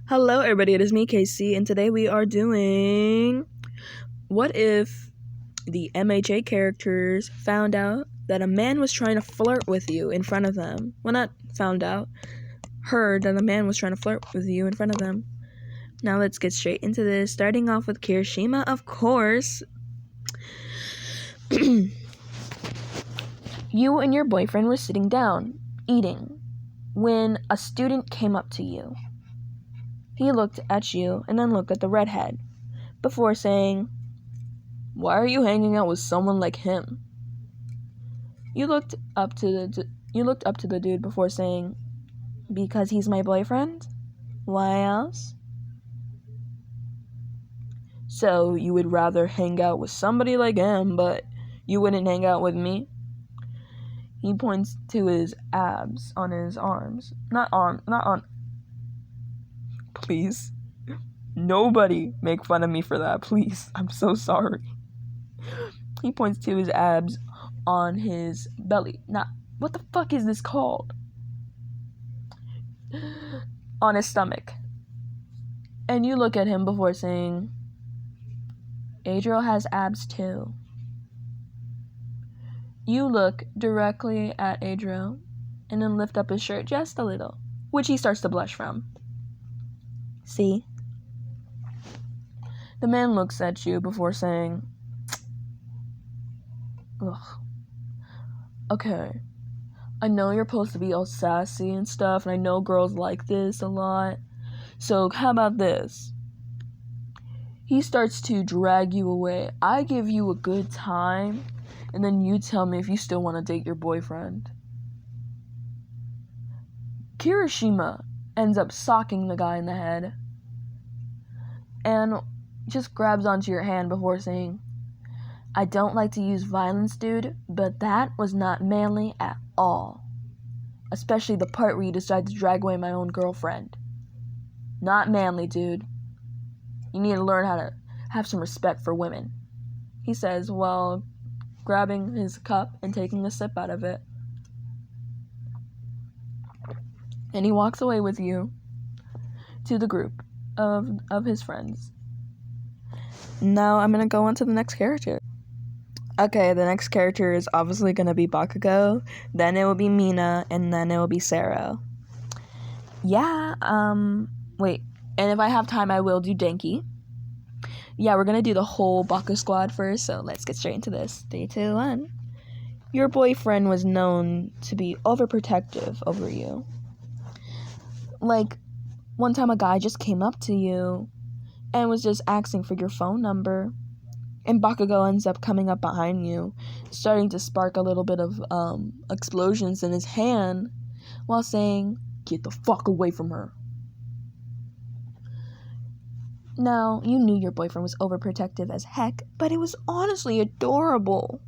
Hello, everybody. It is me, Casey, and today we are doing what if the MHA characters found out that a man was trying to flirt with you in front of them. Well, not found out, heard that a man was trying to flirt with you in front of them. Now let's get straight into this, starting off with Kirishima, of course. You and your boyfriend were sitting down, eating, when a student came up to you. He looked at you and then looked at the redhead before saying, "Why are you hanging out with someone like him?" You looked up to the dude before saying, "Because he's my boyfriend? Why else?" "So you would rather hang out with somebody like him, but you wouldn't hang out with me?" He points to his abs on his arms. Not on. Please. Nobody make fun of me for that, please. I'm so sorry. He points to his abs on his belly. What the fuck is this called? On his stomach. And you look at him before saying, "Adriel has abs too." You look directly at Adriel and then lift up his shirt just a little, which he starts to blush from. See? The man looks at you before saying, "Ugh. Okay, I know you're supposed to be all sassy and stuff, and I know girls like this a lot, so how about this?" He starts to drag you away. I give you a good time, and then you tell me if you still want to date your boyfriend. Kirishima ends up socking the guy in the head and just grabs onto your hand before saying, "I don't like to use violence, dude, but that was not manly at all. Especially the part where you decided to drag away my own girlfriend. Not manly, dude. You need to learn how to have some respect for women," he says while grabbing his cup and taking a sip out of it. And he walks away with you to the group of his friends. Now I'm going to go on to the next character. Okay, the next character is obviously going to be Bakugo, then it will be Mina, and then it will be Sero. Wait, and if I have time, I will do danki. Yeah, we're going to do the whole Baku squad first, so let's get straight into this. 3, 2, 1. Your boyfriend was known to be overprotective over you. Like, one time a guy just came up to you and was just asking for your phone number. And Bakugo ends up coming up behind you, starting to spark a little bit of explosions in his hand while saying, "Get the fuck away from her." Now, you knew your boyfriend was overprotective as heck, but it was honestly adorable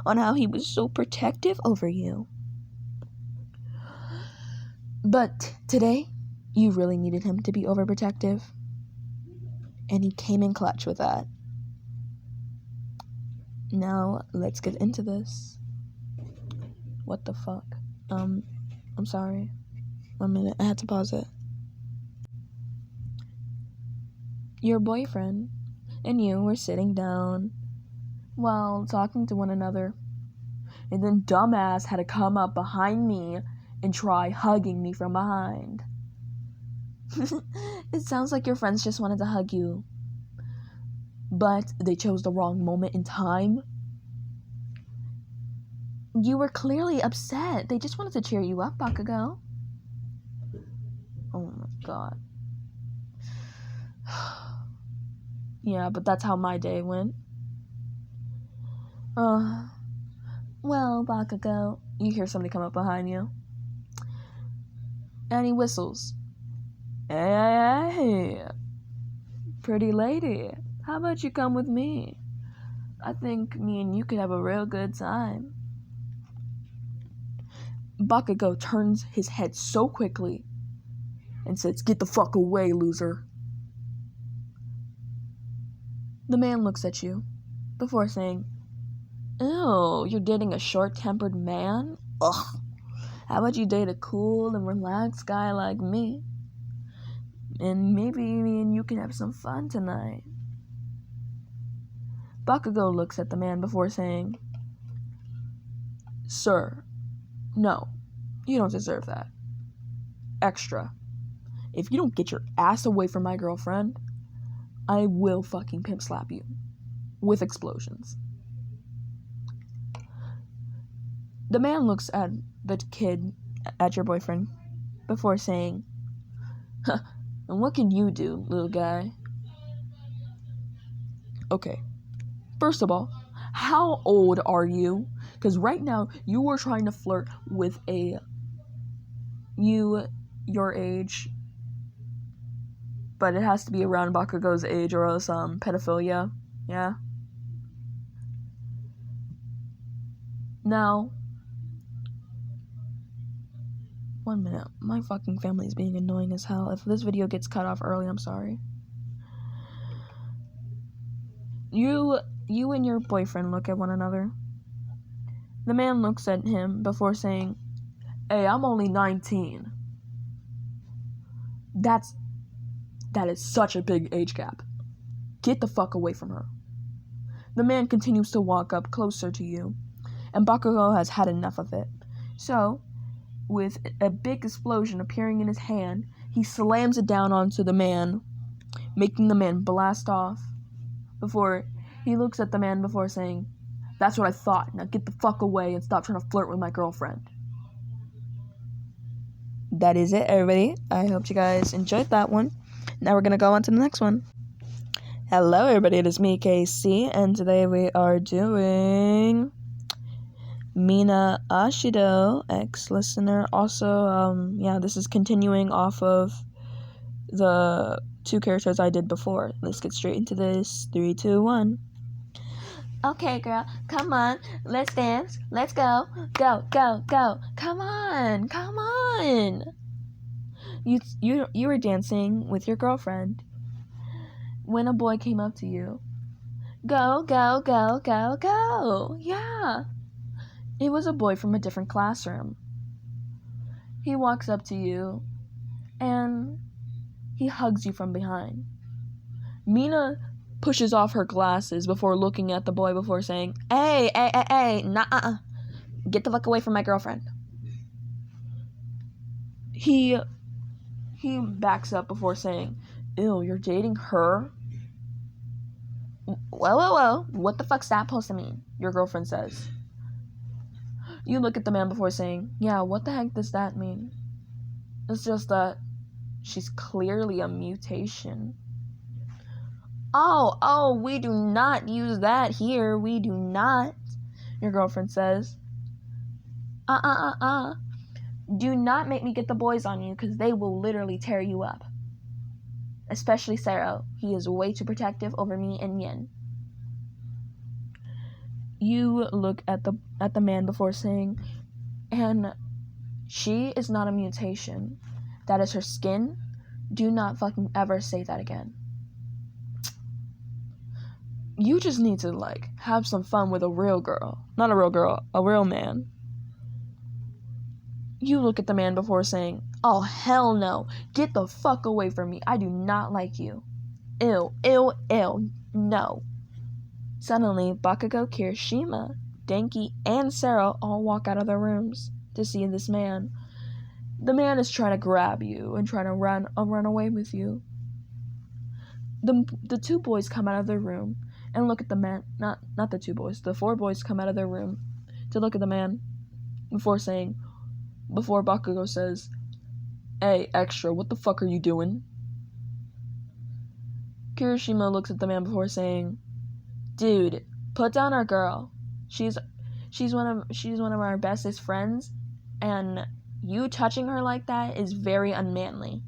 on how he was so protective over you. But today, you really needed him to be overprotective, and he came in clutch with that. Now, let's get into this. What the fuck? I'm sorry. 1 minute, I had to pause it. Your boyfriend and you were sitting down while talking to one another, and then dumbass had to come up behind me and try hugging me from behind. It sounds like your friends just wanted to hug you, but they chose the wrong moment in time. You were clearly upset. They just wanted to cheer you up, Bakugo. Oh my god. Yeah, but that's how my day went. Well, Bakugo, you hear somebody come up behind you, and he whistles. "Hey, pretty lady, how about you come with me? I think me and you could have a real good time." Bakugo turns his head so quickly and says, "Get the fuck away, loser." The man looks at you before saying, "Ew, you're dating a short-tempered man? Ugh. How about you date a cool and relaxed guy like me?" And maybe me and you can have some fun tonight. Bakugo looks at the man before saying, Sir, no, you don't deserve that. Extra. If you don't get your ass away from my girlfriend, I will fucking pimp slap you. With explosions. The man looks at the kid, at your boyfriend, before saying, huh, and what can you do, little guy? Okay, first of all, how old are you? Because right now, you are trying to flirt with your age, but it has to be around Bakugo's age or else, pedophilia, yeah? Now, 1 minute, my fucking family is being annoying as hell. If this video gets cut off early, I'm sorry. You and your boyfriend look at one another. The man looks at him before saying, hey, I'm only 19. That is such a big age gap. Get the fuck away from her. The man continues to walk up closer to you, and Bakugo has had enough of it. So, with a big explosion appearing in his hand, he slams it down onto the man, making the man blast off. Before he looks at the man before saying, that's what I thought. Now get the fuck away and stop trying to flirt with my girlfriend. That is it, everybody. I hope you guys enjoyed that one. Now we're going to go on to the next one. Hello, everybody. It is me, KC, and today we are doing Mina Ashido, ex-listener. Also, this is continuing off of the 2 characters I did before. Let's get straight into this. 3, 2, 1. Okay, girl, come on, let's dance, let's go, go, go, go, come on, come on. You were dancing with your girlfriend when a boy came up to you. Go, go, go, go, go, yeah. It was a boy from a different classroom. He walks up to you, and he hugs you from behind. Mina pushes off her glasses before looking at the boy before saying, hey, nah, get the fuck away from my girlfriend. He backs up before saying, ew, you're dating her? Whoa, what the fuck's that supposed to mean? Your girlfriend says. You look at the man before saying, yeah, what the heck does that mean? It's just that she's clearly a mutation. Oh, we do not use that here. We do not. Your girlfriend says, do not make me get the boys on you, because they will literally tear you up. Especially Sero. He is way too protective over me and Yin. You look at the man before saying, and she is not a mutation. That is her skin. Do not fucking ever say that again. You just need to, have some fun with a real girl. Not a real girl, a real man. You look at the man before saying, oh, hell no. Get the fuck away from me. I do not like you. Ew, no. Suddenly, Bakugo, Kirishima, Danki, and Sarah all walk out of their rooms to see this man. The man is trying to grab you and trying to run away with you. The 2 boys come out of their room and look at the man. Not the 2 boys. The 4 boys come out of their room to look at the man before Bakugo says, hey, extra, what the fuck are you doing? Kirishima looks at the man before saying, dude, put down our girl. She's one of our bestest friends, and you touching her like that is very unmanly.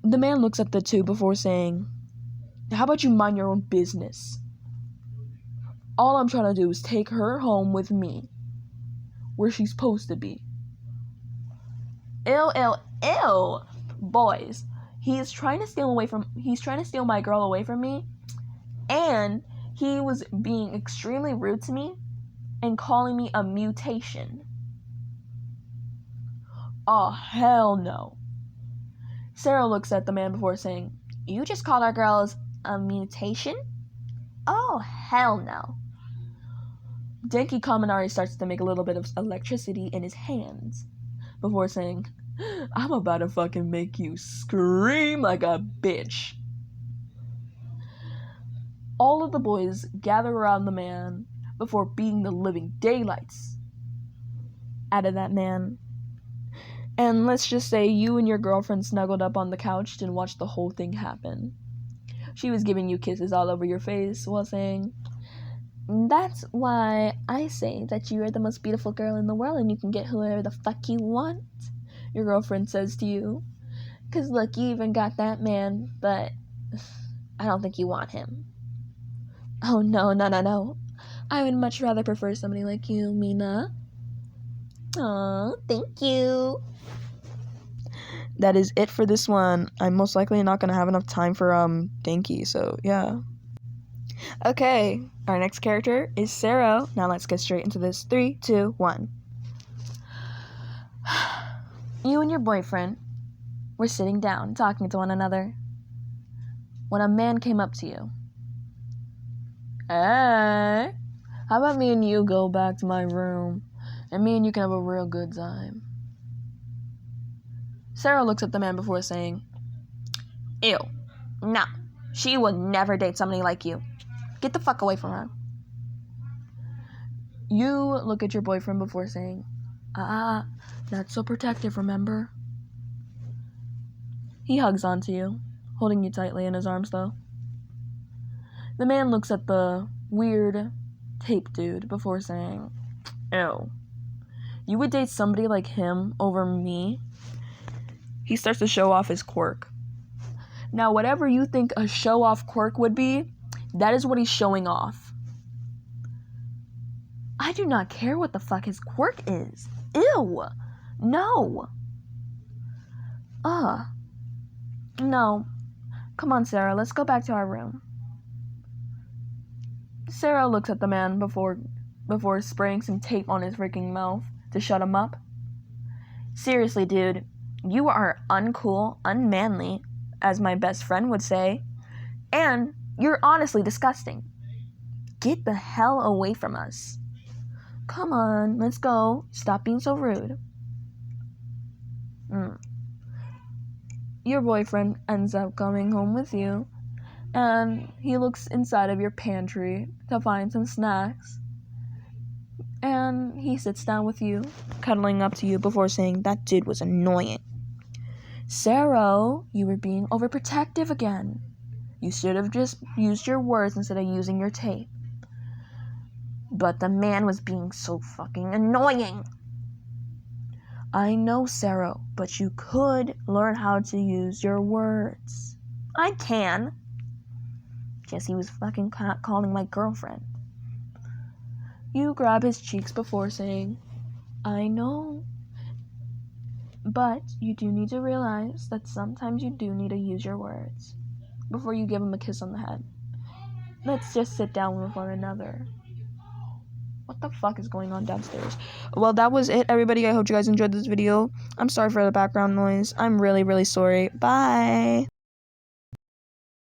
The man looks at the 2 before saying, how about you mind your own business? All I'm trying to do is take her home with me, where she's supposed to be. Ew. Boys, he's trying to steal my girl away from me, and he was being extremely rude to me and calling me a mutation. Oh, hell no. Sarah looks at the man before saying, "You just called our girls a mutation? Oh, hell no." Danki Kaminari starts to make a little bit of electricity in his hands before saying, "I'm about to fucking make you scream like a bitch." All of the boys gather around the man before beating the living daylights out of that man. And let's just say you and your girlfriend snuggled up on the couch and watched the whole thing happen. She was giving you kisses all over your face while saying, "That's why I say that you are the most beautiful girl in the world and you can get whoever the fuck you want," your girlfriend says to you. "'Cause look, you even got that man, but I don't think you want him." "Oh, no. I would much rather prefer somebody like you, Mina." "Aw, thank you." That is it for this one. I'm most likely not going to have enough time for Danki, so yeah. Okay, our next character is Sarah. Now let's get straight into this. 3, 2, 1. You and your boyfriend were sitting down, talking to one another, when a man came up to you. "Hey, how about me and you go back to my room, and me and you can have a real good time?" Sarah looks at the man before saying, "Ew, no, she would never date somebody like you. Get the fuck away from her." You look at your boyfriend before saying, "Not so protective, remember?" He hugs onto you, holding you tightly in his arms though. The man looks at the weird tape dude before saying, "Ew, you would date somebody like him over me?" He starts to show off his quirk. Now, whatever you think a show-off quirk would be, that is what he's showing off. I do not care what the fuck his quirk is. Ew. No. No. Come on, Sarah, let's go back to our room. Sarah looks at the man before spraying some tape on his freaking mouth to shut him up. "Seriously, dude, you are uncool, unmanly, as my best friend would say, and you're honestly disgusting. Get the hell away from us. Come on, let's go. Stop being so rude." Your boyfriend ends up coming home with you, and he looks inside of your pantry to find some snacks, and he sits down with you, cuddling up to you before saying, "That dude was annoying. Sarah, you were being overprotective again. You should have just used your words instead of using your tape. But the man was being so fucking annoying." "I know, Sarah, but you could learn how to use your words." "I can." Guess he was fucking calling my girlfriend. You grab his cheeks before saying, "I know. But you do need to realize that sometimes you do need to use your words," before you give him a kiss on the head. "Let's just sit down with one another." What the fuck is going on downstairs? Well, that was it, everybody. I hope you guys enjoyed this video. I'm sorry for the background noise. I'm really, really sorry. Bye.